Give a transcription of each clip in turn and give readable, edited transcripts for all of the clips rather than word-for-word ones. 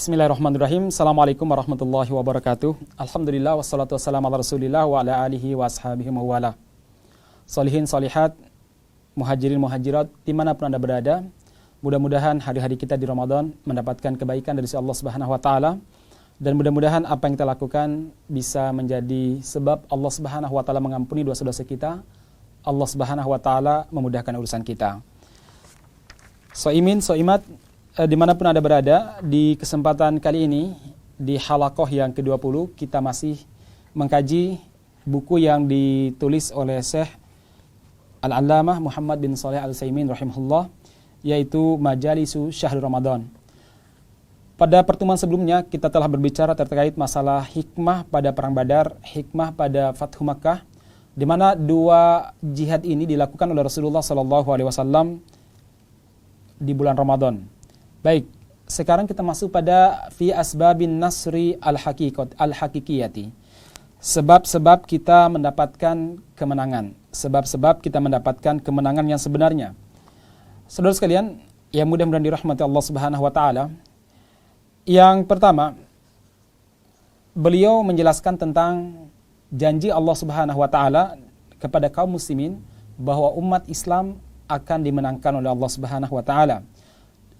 Bismillahirrahmanirrahim. Assalamualaikum warahmatullahi wabarakatuh. Alhamdulillah wassalatu wassalamu ala Rasulillah wa ala alihi wa ashabihi mawala. Salihin salihat, muhajirin muhajirat dimanapun Anda berada, mudah-mudahan hari-hari kita di Ramadan mendapatkan kebaikan dari Allah Subhanahu wa taala, dan mudah-mudahan apa yang kita lakukan bisa menjadi sebab Allah Subhanahu wa taala mengampuni dosa-dosa kita. Allah Subhanahu wa taala memudahkan urusan kita. Soimin, soimat, dimanapun Anda berada, di kesempatan kali ini di halaqah yang ke-20 kita masih mengkaji buku yang ditulis oleh Syekh Al-Allamah Muhammad bin Shalih Al-Utsaimin rahimahullah, yaitu Majalisu Syahr Ramadan. Pada pertemuan sebelumnya kita telah berbicara terkait masalah hikmah pada perang Badar, hikmah pada Fathu Makkah, di mana dua jihad ini dilakukan oleh Rasulullah SAW di bulan Ramadan. Baik, sekarang kita masuk pada fi asbabin nasri al-hakikiyati. Sebab-sebab kita mendapatkan kemenangan. Sebab-sebab kita mendapatkan kemenangan yang sebenarnya. Saudara sekalian, yang mudah-mudahan dirahmati Allah Subhanahu wa taala. Yang pertama, beliau menjelaskan tentang janji Allah Subhanahu wa taala kepada kaum muslimin bahwa umat Islam akan dimenangkan oleh Allah Subhanahu wa taala.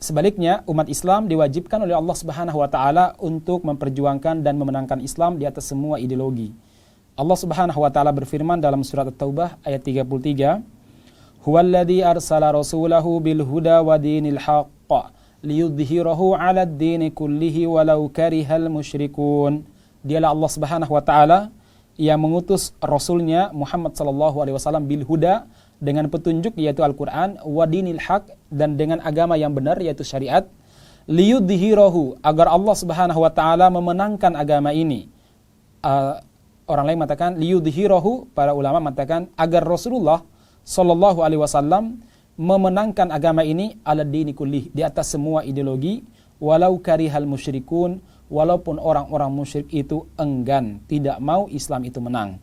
Sebaliknya, umat Islam diwajibkan oleh Allah Subhanahu wa taala untuk memperjuangkan dan memenangkan Islam di atas semua ideologi. Allah Subhanahu wa taala berfirman dalam surat At-Taubah ayat 33, "Huwallazi arsala rasulahu bil huda wa dinil haqq liyudhhirahu 'alad dini kullihi walau karihal musyrikun." Dialah Allah Subhanahu wa taala yang mengutus rasulnya Muhammad sallallahu alaihi wasallam bil huda, dengan petunjuk yaitu Al-Quran, wadinil haq, dan dengan agama yang benar yaitu syariat, liyudhhirahu, agar Allah Subhanahu wa taala memenangkan agama ini. Orang lain mengatakan liyudhhirahu, para ulama mengatakan agar Rasulullah sallallahu alaihi wasallam memenangkan agama ini ala dini kullih, di atas semua ideologi, walau karihal musyrikun, walaupun orang-orang musyrik itu enggan, tidak mau Islam itu menang.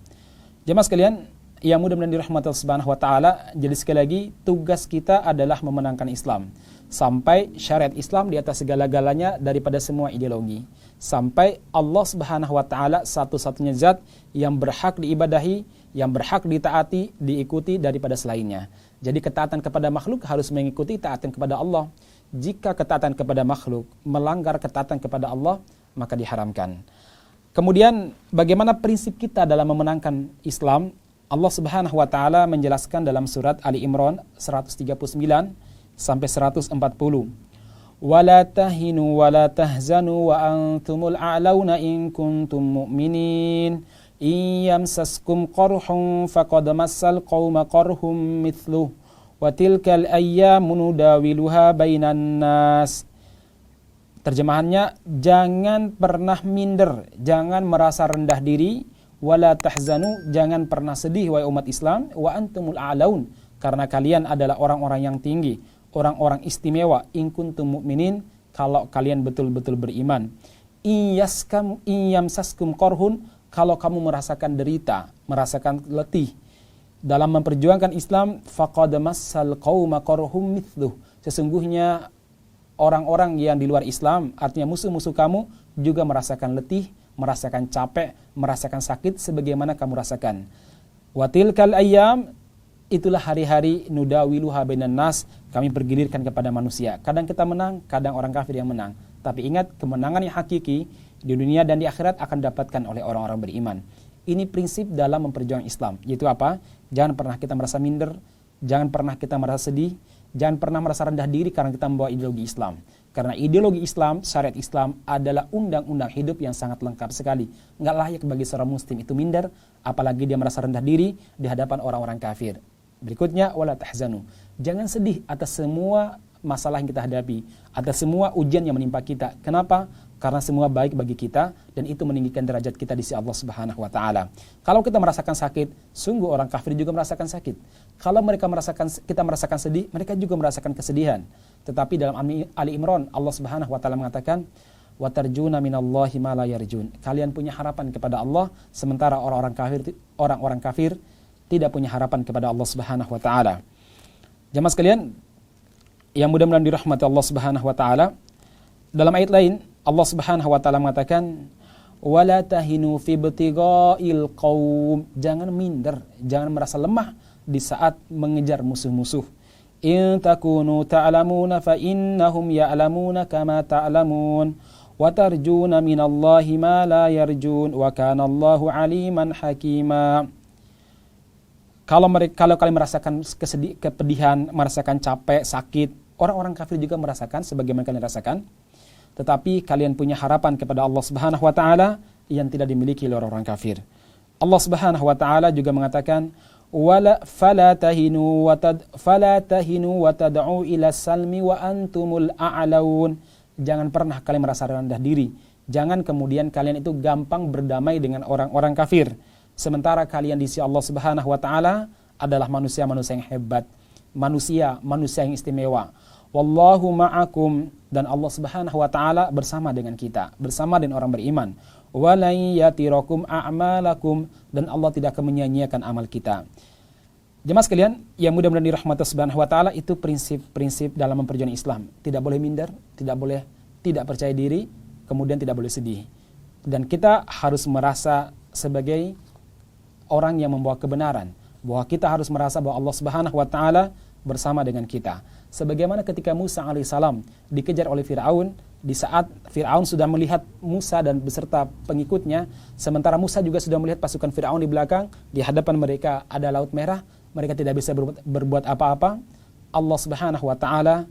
Jemaah sekalian yang mudah-mudahan dirahmati Allah Subhanahu wa taala, jadi sekali lagi tugas kita adalah memenangkan Islam sampai syariat Islam di atas segala-galanya daripada semua ideologi, sampai Allah Subhanahu wa taala satu-satunya zat yang berhak diibadahi, yang berhak ditaati, diikuti daripada selainnya. Jadi ketaatan kepada makhluk harus mengikuti taatan kepada Allah. Jika ketaatan kepada makhluk melanggar ketaatan kepada Allah, maka diharamkan. Kemudian bagaimana prinsip kita dalam memenangkan Islam? Allah Subhanahu wa taala menjelaskan dalam surat Ali Imran 139 sampai 140. Wala tahinu wala tahzanu wa antumul a'launa in kuntum mu'minin. Iyamsaskum qarhun faqad massal qauma qarhum mithluh wa tilkal ayyamu nudawiluha bainan nas. Terjemahannya, jangan pernah minder, jangan merasa rendah diri, wala tahzanu, jangan pernah sedih wahai umat Islam, wa antumul a'laun, karena kalian adalah orang-orang yang tinggi, orang-orang istimewa, in kuntum mu'minin, kalau kalian betul-betul beriman. Iyamsaskum qarhun, kalau kamu merasakan derita, merasakan letih dalam memperjuangkan Islam, faqad massal qauma qarhum mithluh, sesungguhnya orang-orang yang di luar Islam, artinya musuh-musuh kamu, juga merasakan letih, merasakan capek, merasakan sakit sebagaimana kamu rasakan. Watilkal ayyam, itulah hari-hari nudawiluha bainan nas, kami pergilirkan kepada manusia. Kadang kita menang, kadang orang kafir yang menang. Tapi ingat, kemenangan yang hakiki di dunia dan di akhirat akan didapatkan oleh orang-orang beriman. Ini prinsip dalam memperjuangkan Islam. Yaitu apa? Jangan pernah kita merasa minder, jangan pernah kita merasa sedih, jangan pernah merasa rendah diri karena kita membawa ideologi Islam. Karena ideologi Islam, syariat Islam adalah undang-undang hidup yang sangat lengkap sekali. Enggak layak bagi seorang muslim itu minder, apalagi dia merasa rendah diri di hadapan orang-orang kafir. Berikutnya, wala tahzanu. Jangan sedih atas semua masalah yang kita hadapi, atas semua ujian yang menimpa kita. Kenapa? Karena semua baik bagi kita dan itu meninggikan derajat kita di sisi Allah Subhanahu wa taala. Kalau kita merasakan sakit, sungguh orang kafir juga merasakan sakit. Kalau kita merasakan sedih, mereka juga merasakan kesedihan. Tetapi dalam Ali Imran, Allah Subhanahu wa taala mengatakan, "Wa tarjuna minallahi ma la yarjun." Kalian punya harapan kepada Allah, sementara orang-orang kafir tidak punya harapan kepada Allah Subhanahu wa taala. Jemaah sekalian yang mudah-mudahan dirahmati Allah Subhanahu wa taala, dalam ayat lain Allah Subhanahu wa taala mengatakan, wala tahinu fi ibtigha'il qaum, jangan minder, jangan merasa lemah di saat mengejar musuh-musuh. In takunu ta'lamuna fa innahum ya'lamuna kama ta'lamun wa tarjuna minallahi ma la yarjun wa kana Allahu aliman hakima. Kalau kalian merasakan kepedihan, merasakan capek, sakit, orang-orang kafir juga merasakan sebagaimana kalian rasakan. Tetapi kalian punya harapan kepada Allah Subhanahu wa taala yang tidak dimiliki oleh orang-orang kafir. Allah Subhanahu wa taala juga mengatakan, wala fala tahinu wa tad'u ila salmi wa antumul a'laun. Jangan pernah kalian merasa rendah diri. Jangan kemudian kalian itu gampang berdamai dengan orang-orang kafir. Sementara kalian di sisi Allah Subhanahu wa taala adalah manusia-manusia yang hebat, manusia yang istimewa. Wallahu ma'akum, dan Allah Subhanahu wa taala bersama dengan kita, bersama dengan orang beriman. Walan yatirakum a'malakum, dan Allah tidak akan menyia-nyiakan amal kita. Jemaah sekalian yang mudah-mudahan dirahmati Subhanahu wa taala, itu prinsip-prinsip dalam memperjuangkan Islam. Tidak boleh minder, tidak boleh tidak percaya diri, kemudian tidak boleh sedih. Dan kita harus merasa sebagai orang yang membawa kebenaran, bahwa kita harus merasa bahwa Allah Subhanahu wa taala bersama dengan kita. Sebagaimana ketika Musa alaihissalam dikejar oleh Fir'aun, di saat Fir'aun sudah melihat Musa dan beserta pengikutnya, sementara Musa juga sudah melihat pasukan Fir'aun di belakang, di hadapan mereka ada Laut Merah, mereka tidak bisa berbuat apa-apa. Allah Subhanahu wa taala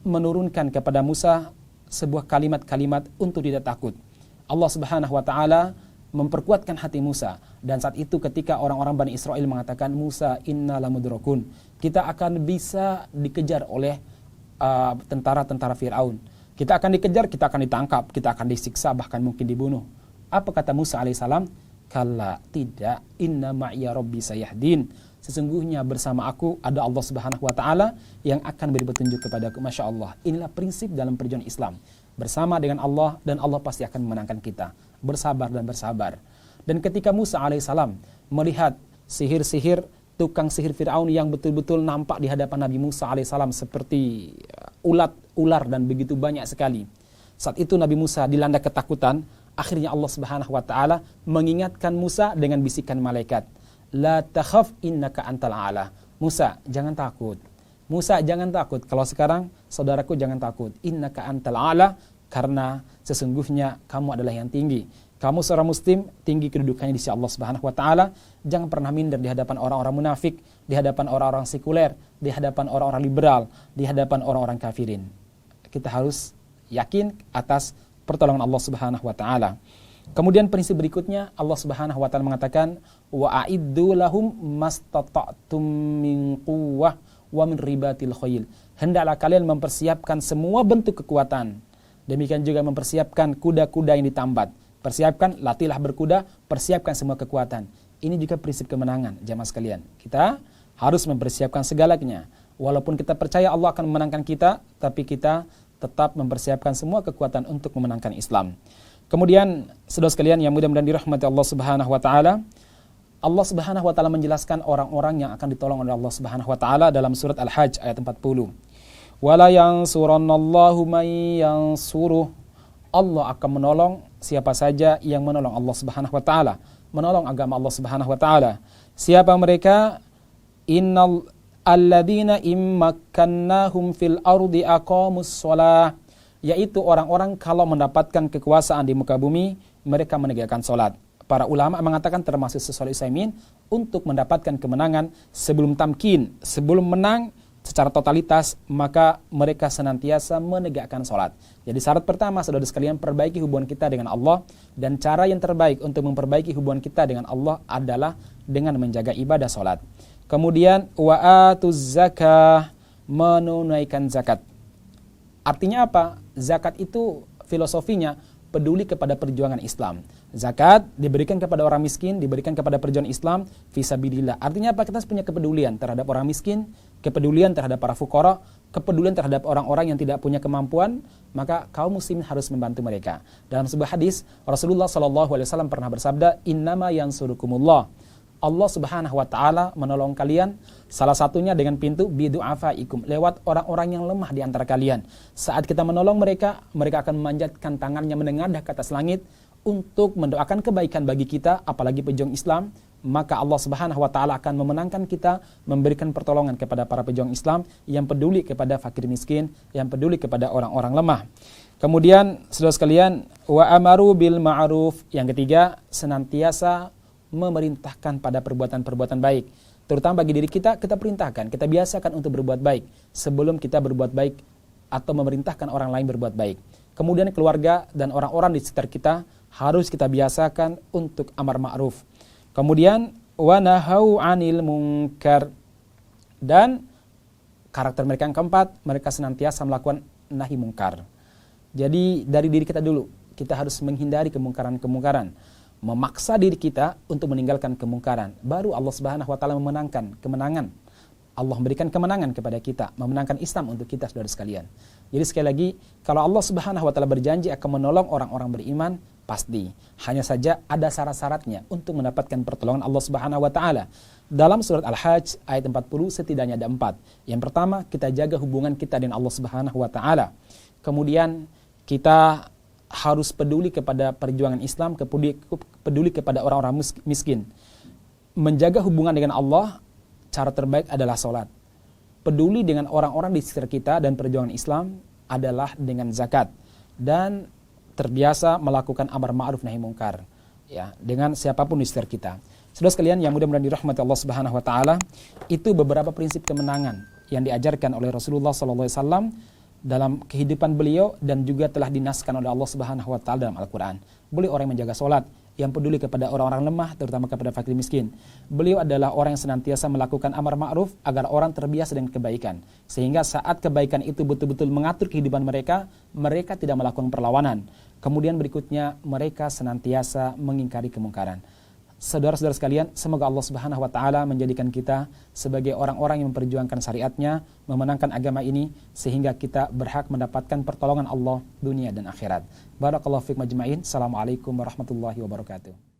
menurunkan kepada Musa sebuah kalimat-kalimat untuk tidak takut. Allah Subhanahu wa taala memperkuatkan hati Musa, dan saat itu ketika orang-orang Bani Israel mengatakan, Musa inna lamudrakun, kita akan bisa dikejar oleh tentara-tentara Fir'aun, kita akan dikejar, kita akan ditangkap, kita akan disiksa, bahkan mungkin dibunuh. Apa kata Musa alaihissalam? Kalla, tidak, inna ma'iya rabbi sayahdin, sesungguhnya bersama aku ada Allah Subhanahu wa taala yang akan beri petunjuk kepadaku. Masya Allah, inilah prinsip dalam perjuangan Islam, bersama dengan Allah, dan Allah pasti akan memenangkan kita. Bersabar dan bersabar. Dan ketika Musa alaihissalam melihat sihir-sihir, tukang sihir Fir'aun yang betul-betul nampak di hadapan Nabi Musa alaihissalam seperti ular dan begitu banyak sekali, saat itu Nabi Musa dilanda ketakutan. Akhirnya Allah Subhanahu wa taala mengingatkan Musa dengan bisikan malaikat, la takhaf innaka antal a'la. Musa, jangan takut. Musa, jangan takut. Kalau sekarang saudaraku, jangan takut. Innaka antal a'la, karena sesungguhnya kamu adalah yang tinggi. Kamu seorang muslim, tinggi kedudukannya di sisi Allah Subhanahu wa taala. Jangan pernah minder di hadapan orang-orang munafik, di hadapan orang-orang sekuler, di hadapan orang-orang liberal, di hadapan orang-orang kafirin. Kita harus yakin atas pertolongan Allah Subhanahu wa taala. Kemudian prinsip berikutnya, Allah Subhanahu wa taala mengatakan, wa a'iddu lahum mastata'tum min quwwah wa min ribatil khayl. Hendaklah kalian mempersiapkan semua bentuk kekuatan. Demikian juga mempersiapkan kuda-kuda yang ditambat. Persiapkan, latihlah berkuda, persiapkan semua kekuatan. Ini juga prinsip kemenangan, jamaah sekalian. Kita harus mempersiapkan segalanya. Walaupun kita percaya Allah akan memenangkan kita, tapi kita tetap mempersiapkan semua kekuatan untuk memenangkan Islam. Kemudian, saudara sekalian yang mudah-mudahan dirahmati Allah Subhanahu wa taala, Allah Subhanahu wa taala menjelaskan orang-orang yang akan ditolong oleh Allah Subhanahu wa taala dalam surat Al-Hajj ayat 40. Wala yansurannallahu may yansuruh. Allah akan menolong siapa saja yang menolong Allah Subhanahu wa taala, menolong agama Allah Subhanahu wa taala. Siapa mereka? Innal alladzina immakkannahum fil ardi aqamus shalah, yaitu orang-orang kalau mendapatkan kekuasaan di muka bumi, mereka menegakkan salat. Para ulama mengatakan termasuk Syaikh Utsaimin, untuk mendapatkan kemenangan sebelum tamkin, sebelum menang secara totalitas, maka mereka senantiasa menegakkan salat. Jadi syarat pertama, saudara sekalian, perbaiki hubungan kita dengan Allah, dan cara yang terbaik untuk memperbaiki hubungan kita dengan Allah adalah dengan menjaga ibadah salat. Kemudian wa'atuz zakah, menunaikan zakat. Artinya apa? Zakat itu filosofinya peduli kepada perjuangan Islam. Zakat diberikan kepada orang miskin, diberikan kepada perjuangan Islam fisabilillah. Artinya apa? Kita punya kepedulian terhadap orang miskin, kepedulian terhadap para fuqara, kepedulian terhadap orang-orang yang tidak punya kemampuan, maka kaum muslimin harus membantu mereka. Dalam sebuah hadis, Rasulullah SAW pernah bersabda, innama yansurukumullah. Allah Subhanahu wa taala menolong kalian salah satunya dengan pintu bidu'afaikum, lewat orang-orang yang lemah di antara kalian. Saat kita menolong mereka, mereka akan memanjatkan tangannya menengadah ke atas langit untuk mendoakan kebaikan bagi kita, apalagi pejuang Islam. Maka Allah Subhanahu wa taala akan memenangkan kita, memberikan pertolongan kepada para pejuang Islam yang peduli kepada fakir miskin, yang peduli kepada orang-orang lemah. Kemudian saudara sekalian, wa amaru bil ma'ruf, yang ketiga senantiasa memerintahkan pada perbuatan-perbuatan baik. Terutama bagi diri kita, kita perintahkan, kita biasakan untuk berbuat baik sebelum kita berbuat baik atau memerintahkan orang lain berbuat baik. Kemudian keluarga dan orang-orang di sekitar kita harus kita biasakan untuk amar ma'ruf. Kemudian wa nahau 'anil munkar, dan karakter mereka yang keempat, mereka senantiasa melakukan nahi mungkar. Jadi dari diri kita dulu, kita harus menghindari kemungkaran-kemungkaran, memaksa diri kita untuk meninggalkan kemungkaran. Baru Allah Subhanahu wa taala memenangkan kemenangan. Allah memberikan kemenangan kepada kita, memenangkan Islam untuk kita, saudara sekalian. Jadi sekali lagi, kalau Allah Subhanahu wa taala berjanji akan menolong orang-orang beriman, pasti. Hanya saja ada syarat-syaratnya untuk mendapatkan pertolongan Allah Subhanahu wa taala. Dalam surat Al-Hajj ayat 40 setidaknya ada 4. Yang pertama, kita jaga hubungan kita dengan Allah Subhanahu wa taala. Kemudian kita harus peduli kepada perjuangan Islam, peduli kepada orang-orang miskin. Menjaga hubungan dengan Allah, cara terbaik adalah salat. Peduli dengan orang-orang di sekitar kita dan perjuangan Islam adalah dengan zakat. Dan terbiasa melakukan amar ma'ruf nahi mungkar, ya, dengan siapapun di sekitar kita. Saudara sekalian yang mudah-mudahan dirahmati Allah Subhanahu wa taala, itu beberapa prinsip kemenangan yang diajarkan oleh Rasulullah sallallahu alaihi wasallam dalam kehidupan beliau dan juga telah dinaskan oleh Allah Subhanahu wa taala dalam Al-Qur'an. Beliau orang yang menjaga salat, yang peduli kepada orang-orang lemah, terutama kepada fakir miskin. Beliau adalah orang yang senantiasa melakukan amar ma'ruf agar orang terbiasa dengan kebaikan, sehingga saat kebaikan itu betul-betul mengatur kehidupan mereka, mereka tidak melakukan perlawanan. Kemudian berikutnya, mereka senantiasa mengingkari kemungkaran. Saudara-saudara sekalian, semoga Allah Subhanahu wa taala menjadikan kita sebagai orang-orang yang memperjuangkan syariatnya, memenangkan agama ini, sehingga kita berhak mendapatkan pertolongan Allah dunia dan akhirat. Barakallahu fiikum ajma'in. Assalamualaikum warahmatullahi wabarakatuh.